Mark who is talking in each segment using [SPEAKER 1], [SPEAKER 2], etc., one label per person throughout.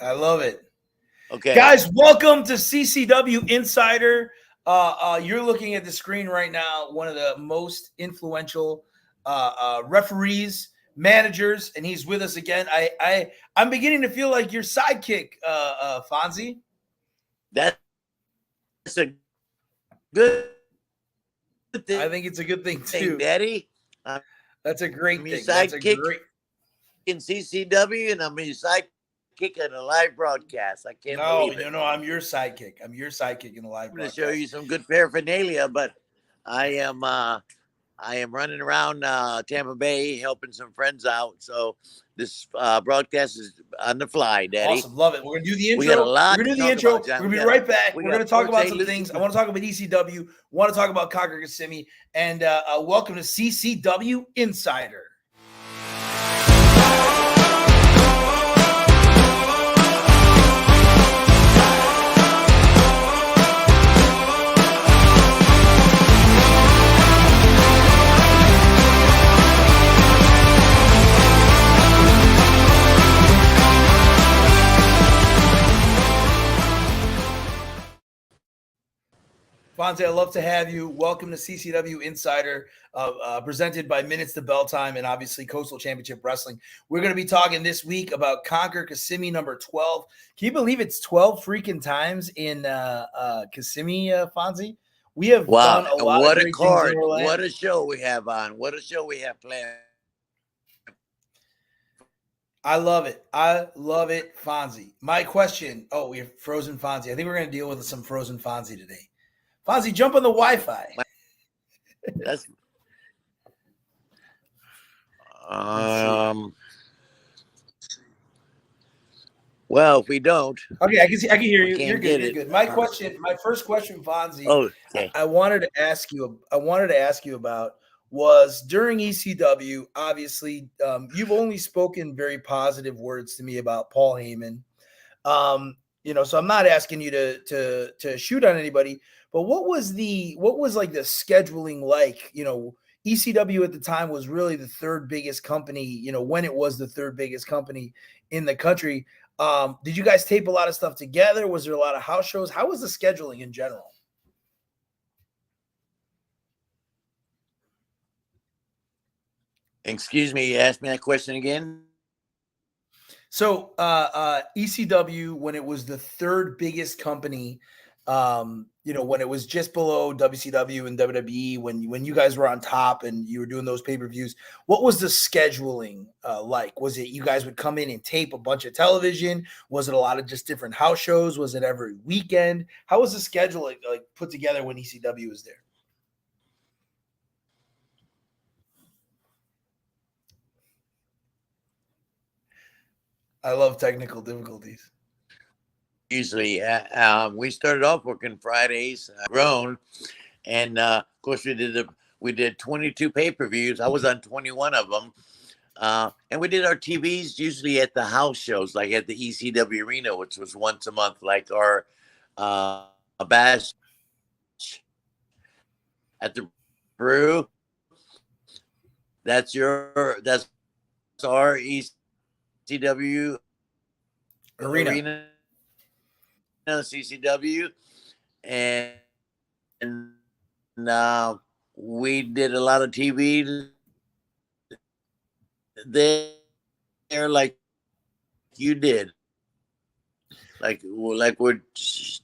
[SPEAKER 1] I love it.
[SPEAKER 2] Okay.
[SPEAKER 1] Guys, welcome to CCW Insider. You're looking at the screen right now, one of the most influential referees, managers, and he's with us again. I'm beginning to feel like your sidekick, Fonzie.
[SPEAKER 2] That's a good thing.
[SPEAKER 1] I think it's a good thing too,
[SPEAKER 2] Daddy.
[SPEAKER 1] That's a great
[SPEAKER 2] I'm your
[SPEAKER 1] thing. That's a
[SPEAKER 2] sidekick
[SPEAKER 1] great.
[SPEAKER 2] in CCW, and I'm your sidekick in a live broadcast. I can't believe it.
[SPEAKER 1] No. I'm your sidekick. I'm your sidekick in the live
[SPEAKER 2] I'm going to
[SPEAKER 1] broadcast.
[SPEAKER 2] show you some good paraphernalia, but I am running around Tampa Bay helping some friends out. So this broadcast is on the fly, Daddy.
[SPEAKER 1] Awesome. Love it. We're going to do the intro.
[SPEAKER 2] We got a lot
[SPEAKER 1] We're going to
[SPEAKER 2] to
[SPEAKER 1] do the
[SPEAKER 2] talk
[SPEAKER 1] intro.
[SPEAKER 2] about, John.
[SPEAKER 1] We're going to be right back. We're going to talk about some
[SPEAKER 2] Lucy.
[SPEAKER 1] things. I want to talk about ECW. Want to talk about Conquer Kissimmee. And welcome to CCW Insider. Fonzie, I'd love to have you. Welcome to CCW Insider, presented by Minutes to Bell Time and obviously Coastal Championship Wrestling. We're going to be talking this week about Conquer Kissimmee number 12. Can you believe it's 12 freaking times in Kissimmee, Fonzie? We have done a lot of great things in Orlando.
[SPEAKER 2] What a show we have on. What a show we have planned.
[SPEAKER 1] I love it. I love it, Fonzie. My question, we have Frozen Fonzie. I think we're going to deal with some Frozen Fonzie today. Fonzie, jump on the Wi-Fi.
[SPEAKER 2] That's well, if we don't.
[SPEAKER 1] Okay, I can hear you. You're good. You're good. My first question, Fonzie.
[SPEAKER 2] Okay.
[SPEAKER 1] I wanted to ask you about was during ECW. Obviously, you've only spoken very positive words to me about Paul Heyman. So I'm not asking you to shoot on anybody. But what was like the scheduling like? ECW at the time was really the third biggest company, when it was the third biggest company in the country. Did you guys tape a lot of stuff together? Was there a lot of house shows? How was the scheduling in general?
[SPEAKER 2] Excuse me, you asked me that question again?
[SPEAKER 1] So ECW, when it was the third biggest company, when it was just below WCW and WWE, when you guys were on top and you were doing those pay-per-views, what was the scheduling like? Was it you guys would come in and tape a bunch of television? Was it a lot of just different house shows? Was it every weekend? How was the schedule like put together when ECW was there? I love technical difficulties.
[SPEAKER 2] Usually, we started off working Fridays, grown, and of course we did 22 pay-per-views. I was on 21 of them, and we did our TVs usually at the house shows, like at the ECW Arena, which was once a month, like our bash at the Brew. That's our ECW Arena. CCW, and we did a lot of TV there, like you did, like we're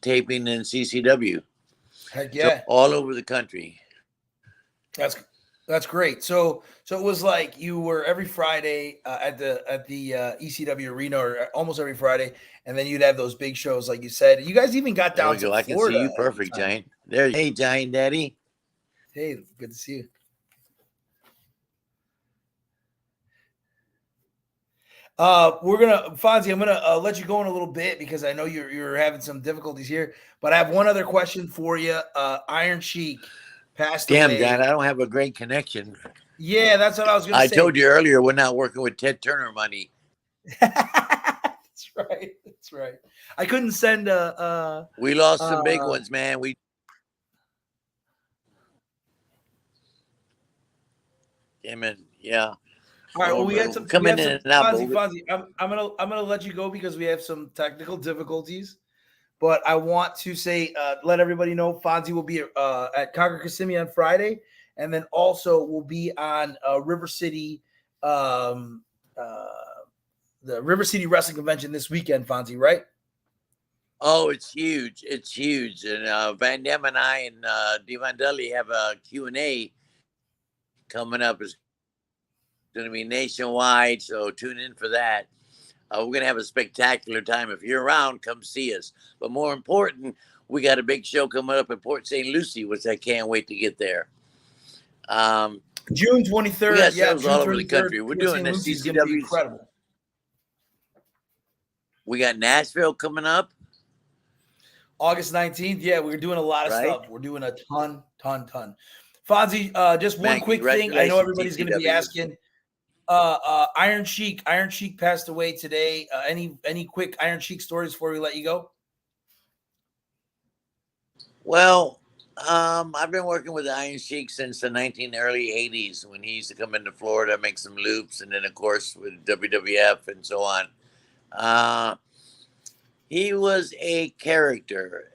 [SPEAKER 2] taping in CCW.
[SPEAKER 1] Heck yeah,
[SPEAKER 2] so all over the country.
[SPEAKER 1] That's great. So it was like you were every Friday at the ECW Arena, or almost every Friday, and then you'd have those big shows, like you said. You guys even got down to Florida.
[SPEAKER 2] I can see you perfect, Giant. There, hey, Giant Daddy.
[SPEAKER 1] Hey, good to see you. Fonzie, I'm gonna let you go in a little bit because I know you're having some difficulties here. But I have one other question for you. Iron Sheik passed away.
[SPEAKER 2] Damn, Dad, I don't have a great connection.
[SPEAKER 1] Yeah, that's what I was going to say.
[SPEAKER 2] I told you earlier we're not working with Ted Turner money.
[SPEAKER 1] That's right. That's right. I couldn't send
[SPEAKER 2] we lost some big ones, man. Damn it. Yeah.
[SPEAKER 1] All right. Well,
[SPEAKER 2] We're coming in and out,
[SPEAKER 1] Fonzie. I'm gonna let you go because we have some technical difficulties. But I want to say, let everybody know Fonzie will be at Conquer Kissimmee on Friday, and then also will be on River City, um, uh, the River City Wrestling Convention this weekend. Fonzie, right?
[SPEAKER 2] Oh, it's huge. It's huge. And Van Dam and I and Devon Dudley have a Q&A coming up. It's going to be nationwide, so tune in for that. We're going to have a spectacular time. If you're around, come see us. But more important, we got a big show coming up in Port St. Lucie, which I can't wait to get there.
[SPEAKER 1] June 23rd. We got
[SPEAKER 2] shows
[SPEAKER 1] June
[SPEAKER 2] all over the country. We're doing the CCW.
[SPEAKER 1] Incredible.
[SPEAKER 2] We got Nashville coming up.
[SPEAKER 1] August 19th. Yeah, we're doing a lot of stuff. We're doing a ton. Fonzie, just one quick thing. I know everybody's going to be asking. Iron Sheik passed away today. Any quick Iron Sheik stories before we let you go?
[SPEAKER 2] Well, I've been working with Iron Sheik since the early 80s when he used to come into Florida, make some loops, and then of course with WWF and so on. He was a character.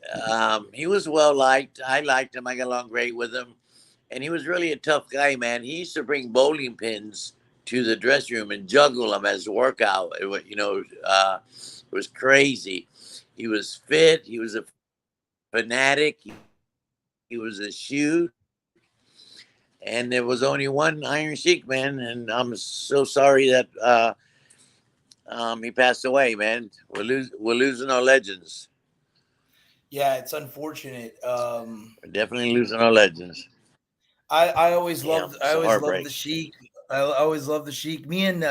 [SPEAKER 2] He was well liked. I liked him. I got along great with him, and he was really a tough guy, man. He used to bring bowling pins to the dressing room and juggle them as a workout. It was crazy. He was fit. He was a fanatic. He was a shoot. And there was only one Iron Sheik, man. And I'm so sorry that he passed away, man. We're losing our legends.
[SPEAKER 1] Yeah, it's unfortunate.
[SPEAKER 2] We're definitely losing our legends.
[SPEAKER 1] I always loved the Sheik. I always loved the Sheik. Me and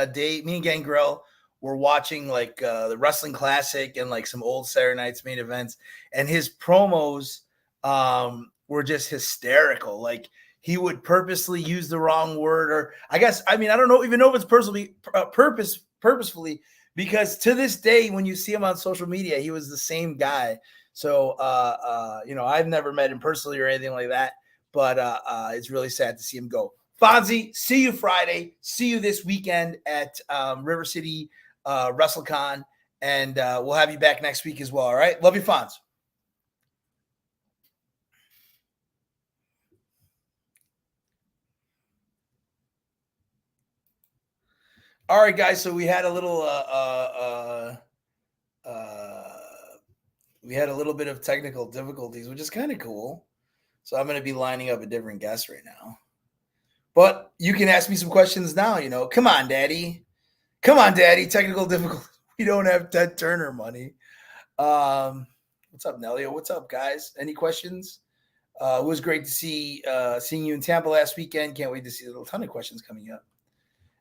[SPEAKER 1] Gangrel were watching like the Wrestling Classic and like some old Saturday Night's main events, and his promos were just hysterical. Like he would purposely use the wrong word, or I don't know if it's purposefully, because to this day when you see him on social media, he was the same guy. So I've never met him personally or anything like that, but it's really sad to see him go. Fonzie, see you Friday. See you this weekend at River City WrestleCon, and we'll have you back next week as well. All right, love you, Fonz. All right, guys. So we had a little bit of technical difficulties, which is kind of cool. So I'm going to be lining up a different guest right now. But you can ask me some questions now. Come on, Daddy. Technical difficulty. We don't have Ted Turner money. What's up, Nelio? What's up, guys? Any questions? It was great to seeing you in Tampa last weekend. Can't wait to see a ton of questions coming up.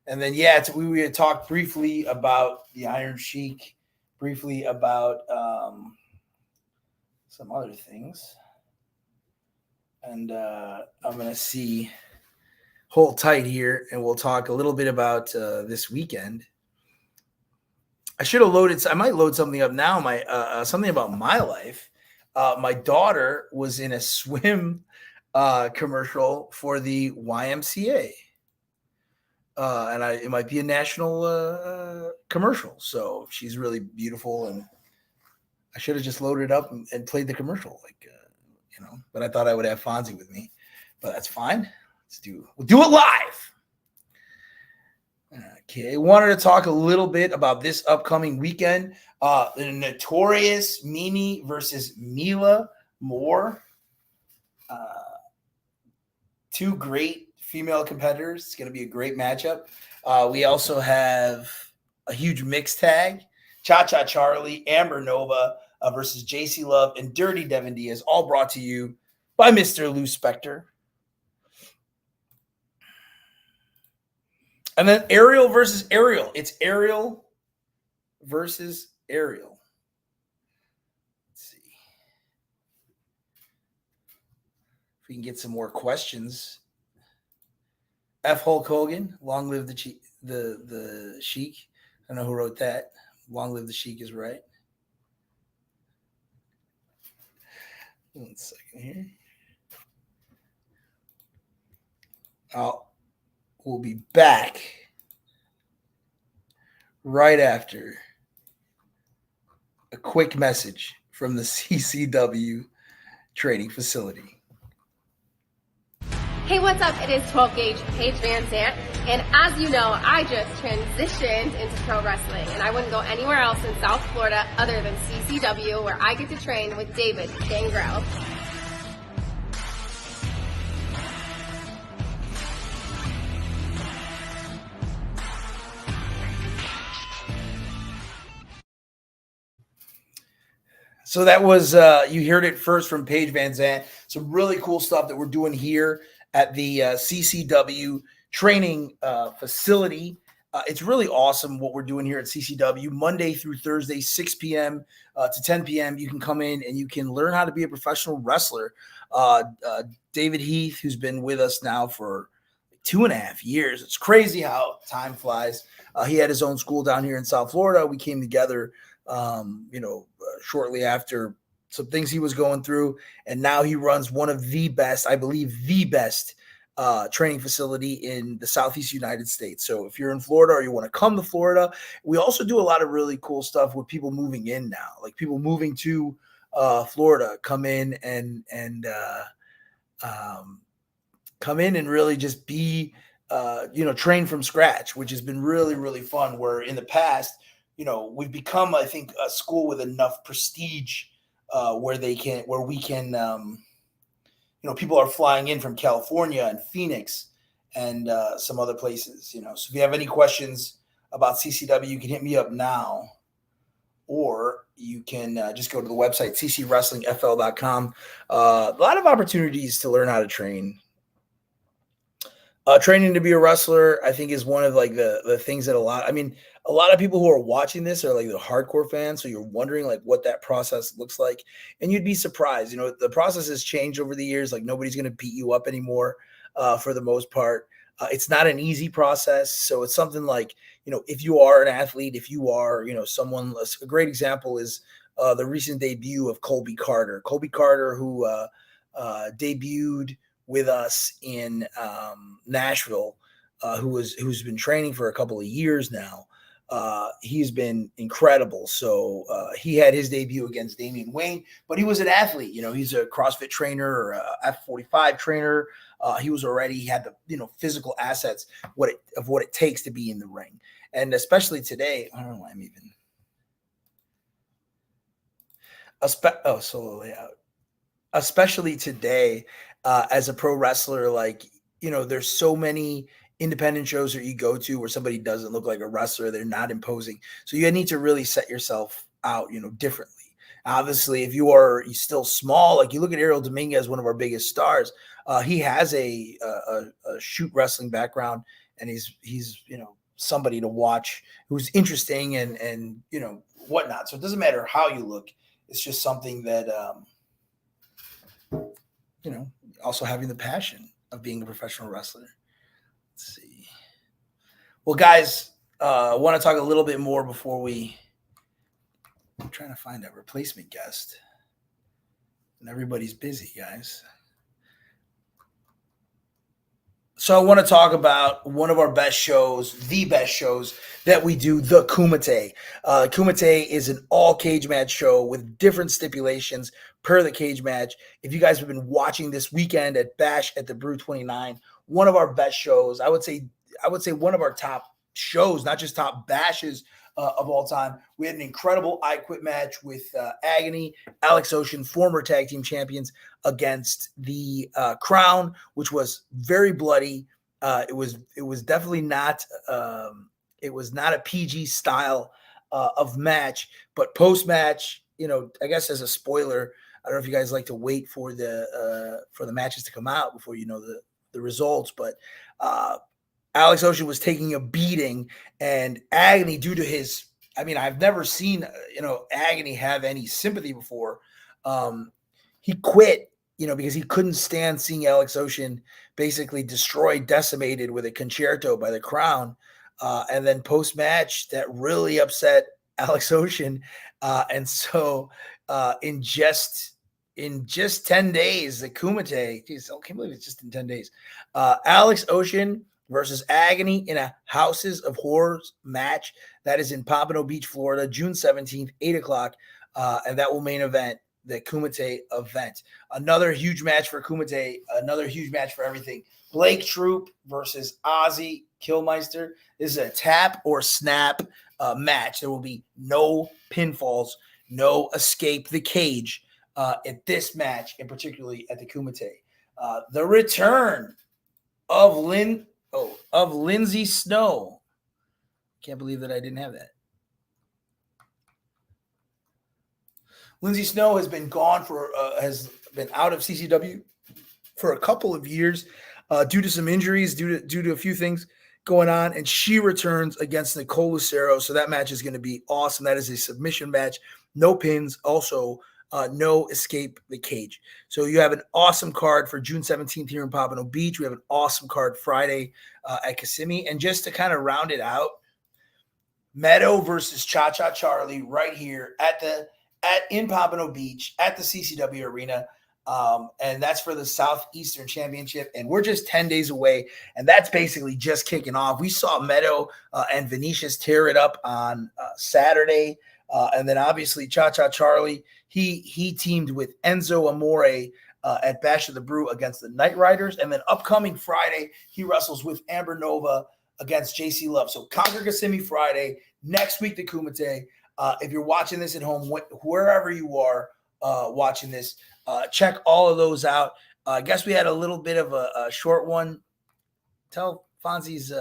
[SPEAKER 1] And then, we had talked briefly about the Iron Sheik, briefly about some other things. And I'm going to hold tight here, and we'll talk a little bit about this weekend. I should have I might load something up now. Something about my life. My daughter was in a swim commercial for the YMCA. And it might be a national commercial. So she's really beautiful, and I should have just loaded it up and played the commercial, but I thought I would have Fonzie with me, but that's fine. We'll do it live. Okay. I wanted to talk a little bit about this upcoming weekend. The Notorious Mimi versus Mila Moore. Two great female competitors. It's going to be a great matchup. We also have a huge mixed tag. Cha-Cha Charlie, Amber Nova versus JC Love and Dirty Devin Diaz, all brought to you by Mr. Lou Spector. And then Ariel versus Ariel. It's Ariel versus Ariel. Let's see if we can get some more questions. F. Hulk Hogan, long live the Sheik. I don't know who wrote that. Long live the Sheik is right. One second here. We'll be back right after a quick message from the CCW training facility.
[SPEAKER 3] Hey, what's up? It is 12 Gauge Paige Van Zant, and as you know, I just transitioned into pro wrestling, and I wouldn't go anywhere else in South Florida other than CCW, where I get to train with David Gangrel.
[SPEAKER 1] So that was, you heard it first from Paige Van Zant. Some really cool stuff that we're doing here at the CCW training facility. It's really awesome what we're doing here at CCW Monday through Thursday, 6 p.m. To 10 p.m. You can come in and you can learn how to be a professional wrestler. David Heath, who's been with us now for 2.5 years. It's crazy how time flies. He had his own school down here in South Florida. We came together shortly after some things he was going through. And now he runs one of the best, I believe, the best training facility in the Southeast United States. So if you're in Florida or you want to come to Florida, we also do a lot of really cool stuff with people moving in now, like people moving to Florida, come in and come in and really just be, trained from scratch, which has been really, really fun. Where in the past, we've become, I think, a school with enough prestige where we can, people are flying in from California and Phoenix and some other places, So if you have any questions about CCW, you can hit me up now, or you can just go to the website, ccwrestlingfl.com. A lot of opportunities to learn how to train. Training to be a wrestler, I think, is one of like the things that a lot of people who are watching this are like the hardcore fans. So you're wondering like what that process looks like, and you'd be surprised. The process has changed over the years. Like nobody's going to beat you up anymore for the most part. It's not an easy process. So it's something like, if you are an athlete, if you are, someone, a great example is the recent debut of Colby Carter. Colby Carter, who debuted with us in Nashville, who's been training for a couple of years now. He's been incredible. So he had his debut against Damian Wayne, but he was an athlete. He's a CrossFit trainer or a F45 trainer. He had the physical assets of what it takes to be in the ring, and especially today. I don't know why I'm even solo layout. Especially today, as a pro wrestler, like, there's so many independent shows that you go to where somebody doesn't look like a wrestler. They're not imposing. So you need to really set yourself out, differently. Obviously, if you're still small, like you look at Ariel Dominguez, one of our biggest stars, he has a shoot wrestling background, and he's somebody to watch who's interesting and whatnot. So it doesn't matter how you look. It's just something that, also having the passion of being a professional wrestler. Let's see. Well, guys, I want to talk a little bit more before I'm trying to find a replacement guest. And everybody's busy, guys. So I want to talk about one of our best shows, the best shows that we do, the Kumite. Kumite is an all cage match show with different stipulations per the cage match. If you guys have been watching this weekend at Bash at the Brew 29, one of our best shows, I would say one of our top shows, not just top bashes of all time. We had an incredible I Quit match with Agony, Alex Ocean, former tag team champions, against the Crown, which was very bloody. It was definitely not it was not a PG style of match, but post match, I guess as a spoiler, I don't know if you guys like to wait for the matches to come out before the results, but Alex Ocean was taking a beating, and Agony, due to his, I've never seen, Agony have any sympathy before. He quit, because he couldn't stand seeing Alex Ocean basically destroyed, decimated with a concerto by the Crown. And then post-match, that really upset Alex Ocean. And so in just 10 days, the Kumite, geez, I can't believe it's just in 10 days. Alex Ocean versus Agony in a Houses of Horrors match. That is in Pompano Beach, Florida, June 17th, 8 o'clock. And that will main event the Kumite event. Another huge match for Kumite, another huge match for everything. Blake Troop versus Ozzy Killmeister. This is a tap or snap match. There will be no pinfalls, no escape the cage at this match, and particularly at the Kumite. The return of Lindsay Snow. Can't believe that I didn't have that. Lindsay Snow has been gone has been out of CCW for a couple of years due to some injuries, due to a few things going on, and she returns against Nicole Lucero. So that match is going to be awesome. That is a submission match, no pins, also no escape the cage. So you have an awesome card for June 17th here in Pompano Beach. We have an awesome card Friday at Kissimmee, and just to kind of round it out, Meadow versus Cha Cha Charlie right here in Pompano Beach at the CCW Arena. And that's for the Southeastern Championship. And we're just 10 days away. And that's basically just kicking off. We saw Meadow and Venetius tear it up on Saturday. And then obviously Cha Cha Charlie, he teamed with Enzo Amore at Bash of the Brew against the Night Riders. And then upcoming Friday, he wrestles with Amber Nova against JC Love. So Conquer Kissimmee Friday, next week the Kumite. If you're watching this at home, wherever you are watching this, check all of those out. I guess we had a little bit of a short one. Tell Fonzie's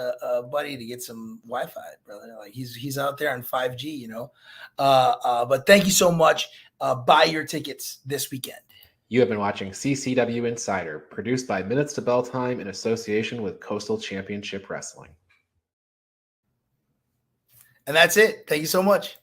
[SPEAKER 1] buddy to get some Wi-Fi, brother. Like he's out there on 5G, you know. But thank you so much. Buy your tickets this weekend.
[SPEAKER 4] You have been watching CCW Insider, produced by Minutes to Bell Time in association with Coastal Championship Wrestling.
[SPEAKER 1] And that's it. Thank you so much.